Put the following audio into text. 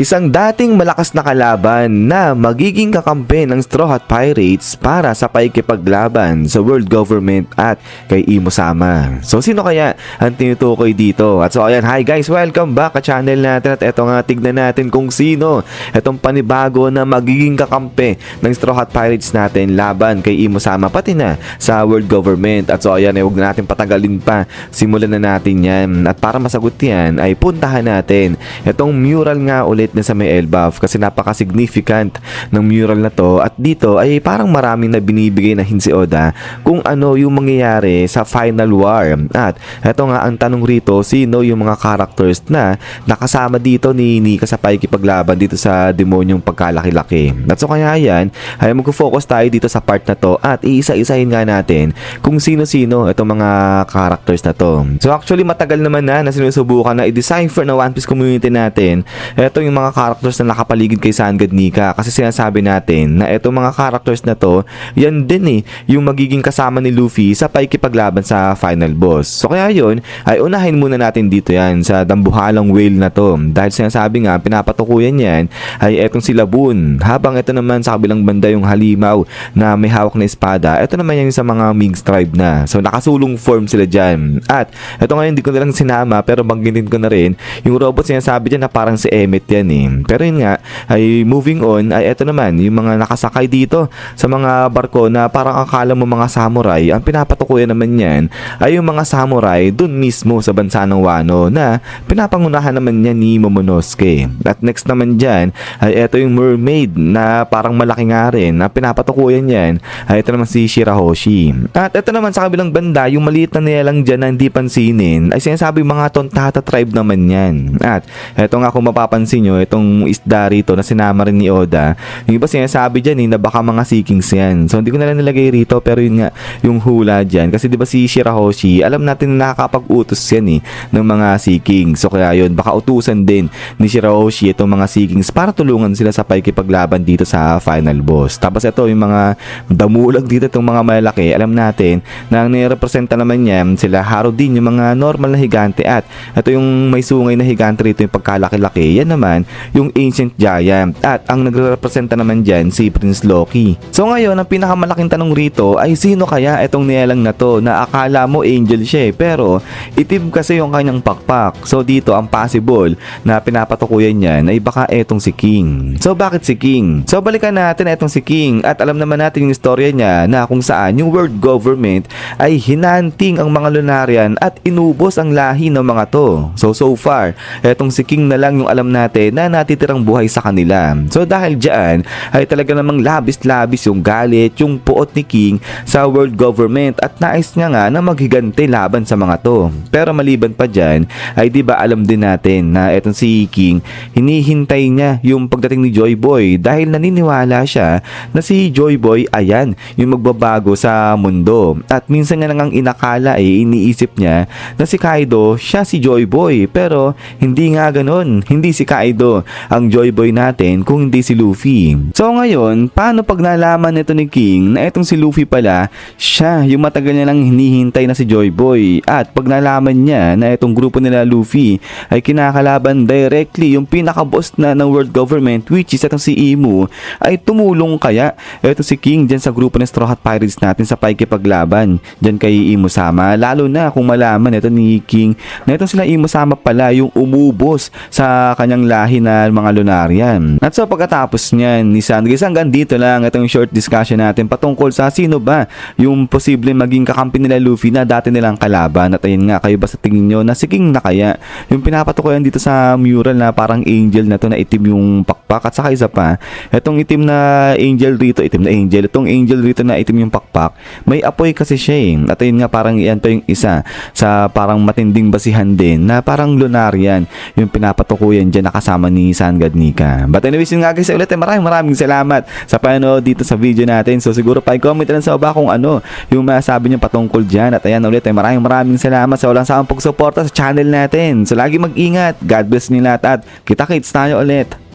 Isang dating malakas na kalaban na magiging kakampi ng Straw Hat Pirates para sa paikipaglaban sa world government at kay Imo Sama. So sino kaya ang tinutukoy dito? At so ayan, hi guys, welcome back sa channel natin at eto nga, tignan natin kung sino etong panibago na magiging kakampi ng Straw Hat Pirates natin laban kay Imo Sama pati na sa world government. At so ayan, huwag na natin patagalin pa, simulan na natin yan. At para masagot yan ay puntahan natin etong mural nga ulit na sa may Elbaf kasi napaka-significant ng mural na to at dito ay parang maraming na binibigay na hint si Oda kung ano yung mangyayari sa final war. At eto nga ang tanong rito, sino yung mga characters na nakasama dito ni Nika sa pakikipaglaban dito sa demonyong pagkalaki-laki. At so kaya yan ay mag-focus tayo dito sa part na to at iisa-isahin nga natin kung sino-sino itong mga characters na to. So actually matagal naman na sinusubukan na i-decipher na One Piece community natin eto yung mga characters na nakapaligid kay Sangad Nika kasi sinasabi natin na etong mga characters na to, yan din yung magiging kasama ni Luffy sa pakikipaglaban sa final boss. So kaya yun, ay unahin muna natin dito yan sa dambuhalang whale na to dahil sinasabi nga, pinapatukuyan yan ay etong si Laboon, habang ito naman sa kabilang banda yung Halimaw na may hawak na espada, ito naman yan sa mga Mings tribe na. So nakasulong form sila dyan. At ito ngayon, hindi ko na lang sinama pero banggitin ko na rin yung robot sinasabi dyan na parang si Emmet yan Pero yun nga, ay moving on, ay eto naman, yung mga nakasakay dito sa mga barko na parang akala mo mga samurai, ang pinapatukuyan naman yan ay yung mga samurai dun mismo sa bansa ng Wano na pinapangunahan naman yan ni Momonosuke. At next naman dyan, ay eto yung mermaid na parang malaki nga rin na pinapatukuyan yan, ay eto naman si Shirahoshi. At eto naman sa kabilang banda, yung maliit na nilalang dyan na hindi pansinin, ay sinasabi mga Tontata tribe naman yan. At eto nga kung mapapansin nyo, itong isda rito na sinama rin ni Oda, yung iba sinasabi dyan na baka mga Seekings yan. So hindi ko na lang nilagay rito pero yun nga yung hula dyan kasi diba si Shirahoshi, alam natin na nakakapag-utos yan ng mga Seekings. So kaya yun, baka utusan din ni Shirahoshi itong mga Seekings para tulungan sila sa pakikipaglaban dito sa final boss. Tapos ito yung mga damulag dito, itong mga malaki, alam natin na ang nirepresenta naman yan sila Harudin, yung mga normal na higante, at ito yung may sungay na higante rito, yung pagkalaki-laki, yan naman yung Ancient Giant, at ang nagre-representa naman dyan si Prince Loki. So ngayon, ang pinakamalaking tanong rito ay sino kaya itong nilalang na to na akala mo angel siya pero itim kasi yung kanyang pakpak. So dito ang possible na pinapatukuyan niyan ay baka etong si King. So bakit si King? So balikan natin etong si King at alam naman natin yung istorya niya na kung saan yung world government ay hinanting ang mga Lunarian at inubos ang lahi ng mga to. So far, etong si King na lang yung alam natin na natitirang buhay sa kanila. So dahil dyan ay talaga namang labis-labis yung galit, yung puot ni King sa world government at nais niya nga na maghigante laban sa mga to. Pero maliban pa dyan ay di ba alam din natin na etong si King, hinihintay niya yung pagdating ni Joy Boy dahil naniniwala siya na si Joy Boy ayan yung magbabago sa mundo. At minsan nga nang inakala iniisip niya na si Kaido siya si Joy Boy pero hindi nga ganun, hindi si Kaido ang Joy Boy natin kung hindi si Luffy. So ngayon, paano pag nalaman nito ni King na itong si Luffy pala, siya yung matagal niya lang hinihintay na si Joy Boy, at pag nalaman niya na itong grupo nila Luffy ay kinakalaban directly yung pinaka-boss na ng world government which is itong si Imu, ay tumulong kaya itong si King dyan sa grupo ng Straw Hat Pirates natin sa pakikipaglaban dyan kay Imo Sama, lalo na kung malaman ito ni King na itong sila Imo Sama pala yung umubos sa kanyang lahi na mga Lunarian. At so pagkatapos niyan ni Sandres, hanggang dito lang itong short discussion natin patungkol sa sino ba yung posibleng maging kakampi nila Luffy na dati nilang kalaban. At ayun nga, kayo ba sa tingin nyo na si King na kaya yung pinapatukoyan dito sa mural na parang angel na to na itim yung pakpak, at saka isa pa, itong itim na angel rito, itong angel rito na itim yung pakpak, may apoy kasi siya at ayun nga, parang iyan pa yung isa sa parang matinding basihan din na parang Lunarian yung pinapatukuyan dyan nakasama ni Sangad Nika. But anyways, yun nga guys, ulit maraming salamat sa panonood dito sa video natin. So siguro pa-comment lang sa baba kung ano yung masabi niyo patungkol dyan. At ayan ulit, maraming salamat sa walang sawang pagsuporta sa channel natin. So lagi mag-ingat, God bless niyo lahat at kita-kits tayo ulit.